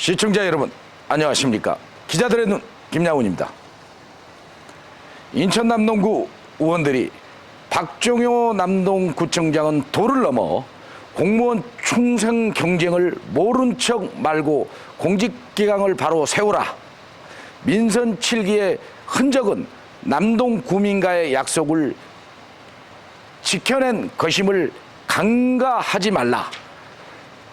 시청자 여러분, 안녕하십니까? 기자들의 눈 김양훈입니다. 인천 남동구 의원들이 박종효 남동구청장은 도를 넘어 공무원 충성 경쟁을 모른 척 말고 공직기강을 바로 세우라. 민선 7기의 흔적은 남동구민과의 약속을 지켜낸 것임을 간과하지 말라.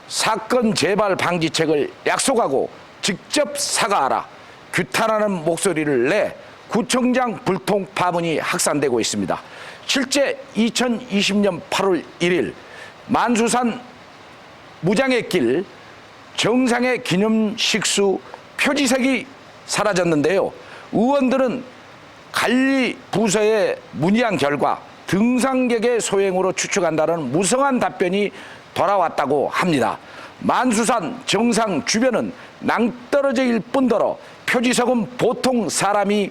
사건 재발 방지책을 약속하고 직접 사과하라. 규탄하는 목소리를 내 구청장 불통 파문이 확산되고 있습니다. 실제 2020년 8월 1일 만수산 무장의 길 정상의 기념식수 표지색이 사라졌는데요. 의원들은 관리 부서에 문의한 결과 등산객의 소행으로 추측한다는 무성한 답변이 돌아왔다고 합니다. 만수산 정상 주변은 낭떠러지일 뿐더러 표지석은 보통 사람이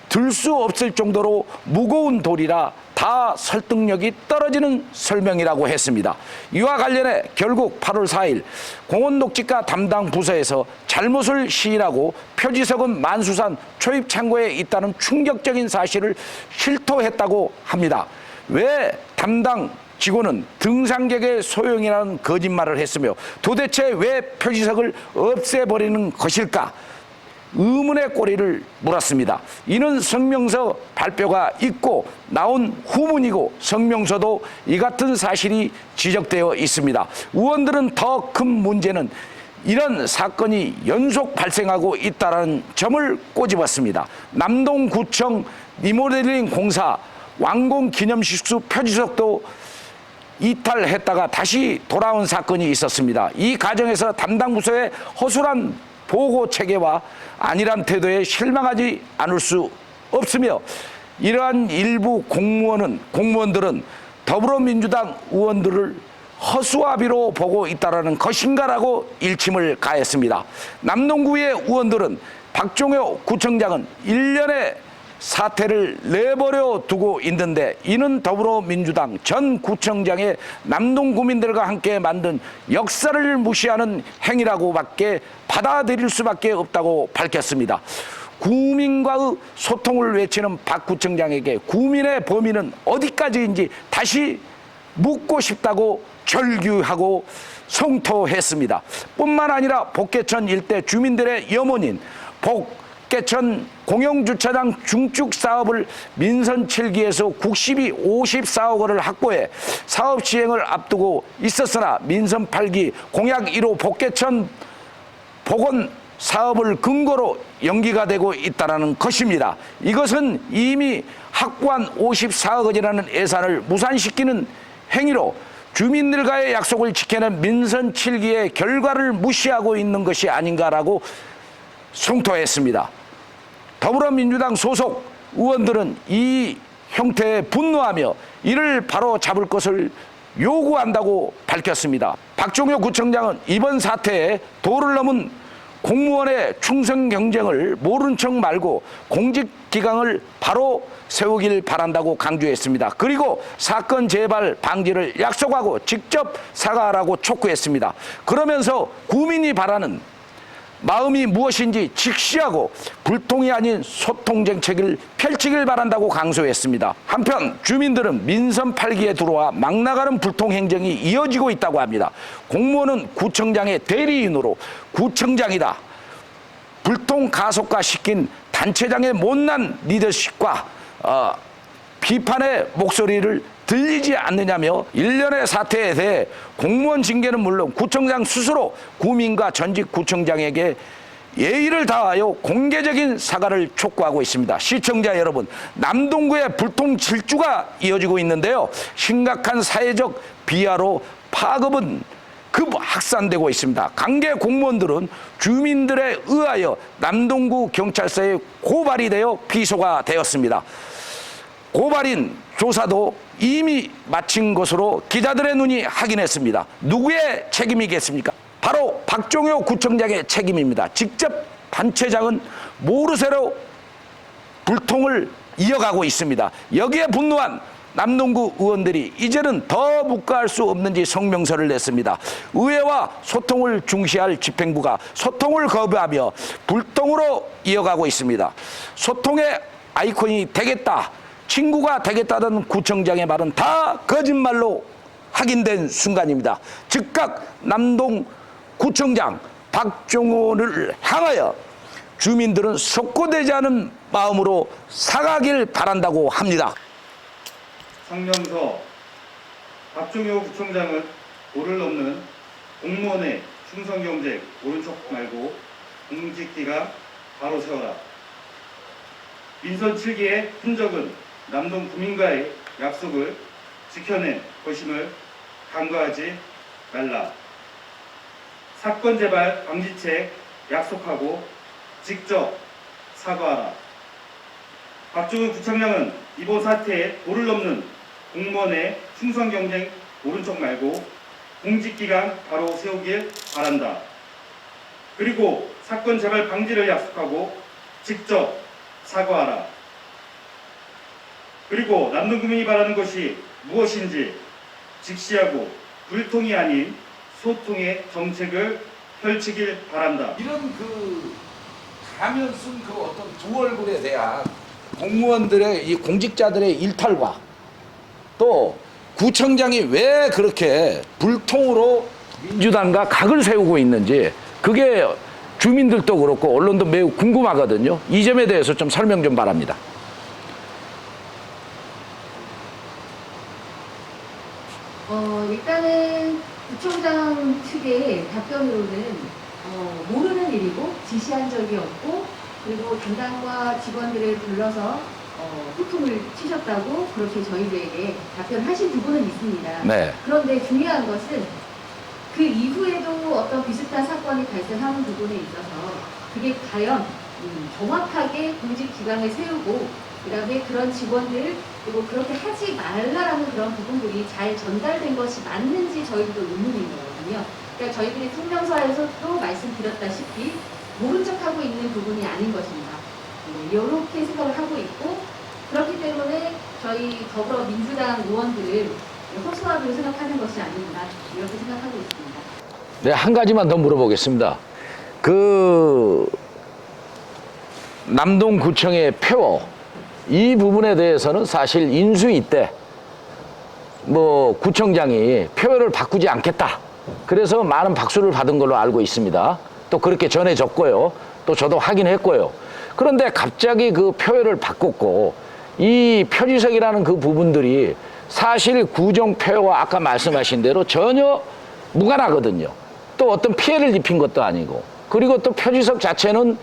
들 수 없을 정도로 무거운 돌이라 다 설득력이 떨어지는 설명이라고 했습니다. 이와 관련해 결국 8월 4일 공원녹지과 담당 부서에서 잘못을 시인하고 표지석은 만수산 초입 창고에 있다는 충격적인 사실을 실토했다고 합니다. 왜 담당 직원은 등산객의 소용이라는 거짓말을 했으며 도대체 왜 표지석을 없애버리는 것일까? 의문의 꼬리를 물었습니다. 이는 성명서 발표가 있고 나온 후문이고 성명서도 이 같은 사실이 지적되어 있습니다. 의원들은 더 큰 문제는 이런 사건이 연속 발생하고 있다는 점을 꼬집었습니다. 남동구청 리모델링 공사 완공기념식수 표지석도 이탈했다가 다시 돌아온 사건이 있었습니다. 이 과정에서 담당 부서의 허술한 보고 체계와 안일한 태도에 실망하지 않을 수 없으며 이러한 일부 공무원들은 더불어민주당 의원들을 허수아비로 보고 있다는 것인가라고 일침을 가했습니다. 남동구의 의원들은 박종효 구청장은 1년의 사퇴를 내버려 두고 있는데 이는 더불어민주당 전 구청장의 남동구민들과 함께 만든 역사를 무시하는 행위라고밖에 받아들일 수밖에 없다고 밝혔습니다. 구민과의 소통을 외치는 박 구청장에게 구민의 범위는 어디까지인지 다시 묻고 싶다고 절규하고 성토했습니다. 뿐만 아니라 복개천 일대 주민들의 염원인 복개천 공영주차장 중축 사업을 민선 7기에서 국시비 54억 원을 확보해 사업 시행을 앞두고 있었으나 민선 8기 공약 1호 복개천 복원 사업을 근거로 연기가 되고 있다는 것입니다. 이것은 이미 확보한 54억 원이라는 예산을 무산시키는 행위로 주민들과의 약속을 지켜낸 민선 7기의 결과를 무시하고 있는 것이 아닌가라고 성토했습니다. 더불어민주당 소속 의원들은 이 형태에 분노하며 이를 바로 잡을 것을 요구한다고 밝혔습니다. 박종효 구청장은 이번 사태에 도를 넘은 공무원의 충성 경쟁을 모른 척 말고 공직기강을 바로 세우길 바란다고 강조했습니다. 그리고 사건 재발 방지를 약속하고 직접 사과하라고 촉구했습니다. 그러면서 구민이 바라는 마음이 무엇인지 직시하고 불통이 아닌 소통 정책을 펼치길 바란다고 강조했습니다. 한편 주민들은 민선 8기에 들어와 막 나가는 불통 행정이 이어지고 있다고 합니다. 공무원은 구청장의 대리인으로 구청장이다. 불통 가속화 시킨 단체장의 못난 리더십과 비판의 목소리를 들리지 않느냐며 일련의 사태에 대해 공무원 징계는 물론 구청장 스스로 구민과 전직 구청장에게 예의를 다하여 공개적인 사과를 촉구하고 있습니다. 시청자 여러분, 남동구의 불통 질주가 이어지고 있는데요. 심각한 사회적 비하로 파급은 급 확산되고 있습니다. 관계 공무원들은 주민들에 의하여 남동구 경찰서에 고발이 되어 피소가 되었습니다. 고발인 조사도 이미 마친 것으로 기자들의 눈이 확인했습니다. 누구의 책임이겠습니까? 바로 박종효 구청장의 책임입니다. 직접 단체장은 모르쇠로 불통을 이어가고 있습니다. 여기에 분노한 남동구 의원들이 이제는 더 묵과할 수 없는지 성명서를 냈습니다. 의회와 소통을 중시할 집행부가 소통을 거부하며 불통으로 이어가고 있습니다. 소통의 아이콘이 되겠다, 친구가 되겠다던 구청장의 말은 다 거짓말로 확인된 순간입니다. 즉각 남동구청장 박종호를 향하여 주민들은 속고되지 않은 마음으로 사과하길 바란다고 합니다. 성명서. 박종호 구청장은 도를 넘는 공무원의 충성경쟁 오른쪽 말고 공직기강 바로 세워라. 민선 7기의 흔적은 남동 구민과의 약속을 지켜낸 것임을 간과하지 말라. 사건 재발 방지책 약속하고 직접 사과하라. 박종호 구청장은 이번 사태에 도를 넘는 공무원의 충성 경쟁 오른쪽 말고 공직기강 바로 세우길 바란다. 그리고 사건 재발 방지를 약속하고 직접 사과하라. 그리고 남동구민이 바라는 것이 무엇인지 직시하고 불통이 아닌 소통의 정책을 펼치길 바란다. 이런 가면 쓴 어떤 두 얼굴에 대한 공무원들의 이 공직자들의 일탈과 또 구청장이 왜 그렇게 불통으로 민주당과 각을 세우고 있는지 그게 주민들도 그렇고 언론도 매우 궁금하거든요. 이 점에 대해서 좀 설명 좀 바랍니다. 일단은 구청장 측의 답변으로는 모르는 일이고 지시한 적이 없고 그리고 담당과 직원들을 불러서 소통을 치셨다고 그렇게 저희들에게 답변하신 부분은 있습니다. 네. 그런데 중요한 것은 그 이후에도 어떤 비슷한 사건이 발생하는 부분에 있어서 그게 과연 정확하게 공직기강을 세우고 그다음에 그런 직원들 그리고 그렇게 하지 말라라는 그런 부분들이 잘 전달된 것이 맞는지 저희도 의문인 거거든요. 그러니까 저희들이 성명서에서도 말씀드렸다시피 모른 척하고 있는 부분이 아닌 것입니다. 이렇게 생각을 하고 있고 그렇기 때문에 저희 더불어민주당 의원들을 허수아비로 생각하는 것이 아닌가 이렇게 생각하고 있습니다. 네, 한 가지만 더 물어보겠습니다. 남동구청의 표 이 부분에 대해서는 사실 인수위 때 구청장이 표를 바꾸지 않겠다. 그래서 많은 박수를 받은 걸로 알고 있습니다. 또 그렇게 전해졌고요. 또 저도 확인했고요. 그런데 갑자기 그 표를 바꿨고 이 표지석이라는 그 부분들이 사실 구정표와 아까 말씀하신 대로 전혀 무관하거든요. 또 어떤 피해를 입힌 것도 아니고 그리고 또 표지석 자체는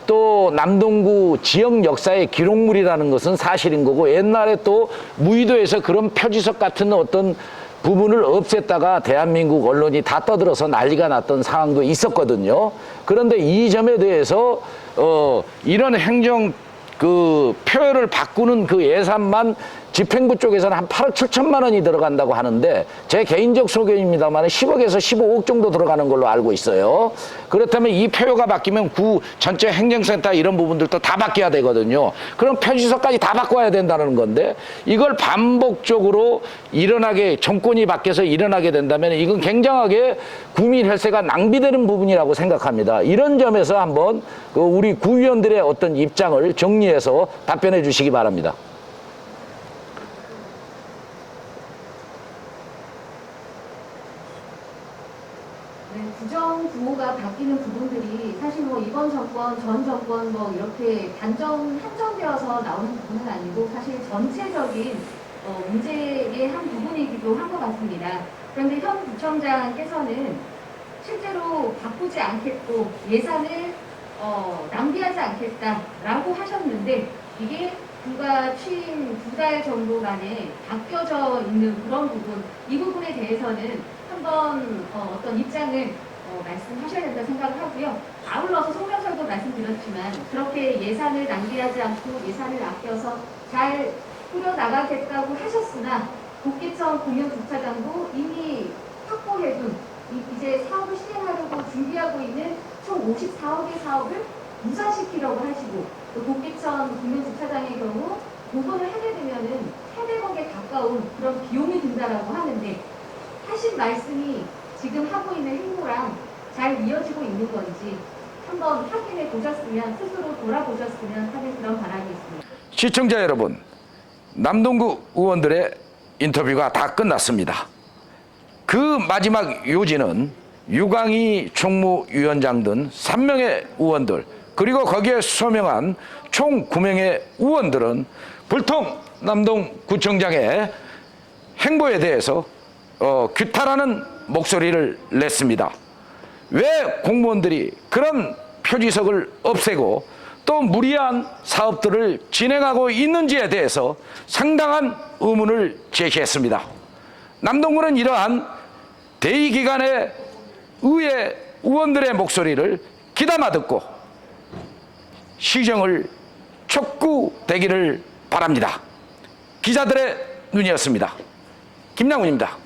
또 남동구 지역 역사의 기록물이라는 것은 사실인 거고 옛날에 또 무의도에서 그런 표지석 같은 어떤 부분을 없앴다가 대한민국 언론이 다 떠들어서 난리가 났던 상황도 있었거든요. 그런데 이 점에 대해서 이런 행정 표를 바꾸는 그 예산만 집행부 쪽에서는 한 8억 7천만 원이 들어간다고 하는데 제 개인적 소견입니다만 10억에서 15억 정도 들어가는 걸로 알고 있어요. 그렇다면 이 표가 바뀌면 구 전체 행정센터 이런 부분들도 다 바뀌어야 되거든요. 그럼 표지석까지 다 바꿔야 된다는 건데 이걸 반복적으로 정권이 바뀌어서 일어나게 된다면 이건 굉장하게 국민 혈세가 낭비되는 부분이라고 생각합니다. 이런 점에서 한번 우리 구의원들의 어떤 입장을 정리해서 답변해 주시기 바랍니다. 구정 구호가 바뀌는 부분들이 사실 이번 정권, 전 정권 이렇게 한정되어서 나오는 부분은 아니고 사실 전체적인 문제의 한 부분이기도 한 것 같습니다. 그런데 현 구청장께서는 실제로 바꾸지 않겠고 예산을 낭비하지 않겠다라고 하셨는데 이게 불과 취임 2달 정도 만에 바뀌어져 있는 그런 부분, 이 부분에 대해서는 한번 어떤 입장을 말씀하셔야 된다 생각을 하고요. 아울러서 성명서에도 말씀드렸지만 그렇게 예산을 낭비하지 않고 예산을 아껴서 잘 꾸려나가겠다고 하셨으나 국기청 공영주차장도 이미 확보해둔 이제 사업을 실행하려고 준비하고 있는 총 54억의 사업을 무산시키려고 하시고 또 국기청 공영주차장의 경우 보도를 하게 되면은 800억에 가까운 좀 그런 비용이 든다라고 하는데 하신 말씀이 지금 하고 있는 행보랑 잘 이어지고 있는 건지 한번 확인해 보셨으면 스스로 돌아보셨으면 하는 그런 바람이 있습니다. 시청자 여러분, 남동구 의원들의 인터뷰가 다 끝났습니다. 그 마지막 요지는 유광희 총무위원장 등 3명의 의원들 그리고 거기에 서명한 총 9명의 의원들은 불통 남동구청장의 행보에 대해서 규탄하는 목소리를 냈습니다. 왜 공무원들이 그런 표지석을 없애고 또 무리한 사업들을 진행하고 있는지에 대해서 상당한 의문을 제기했습니다. 남동구는 이러한 대의기관의 의회 의원들의 목소리를 귀담아 듣고 시정을 촉구되기를 바랍니다. 기자들의 눈이었습니다. 김양훈입니다.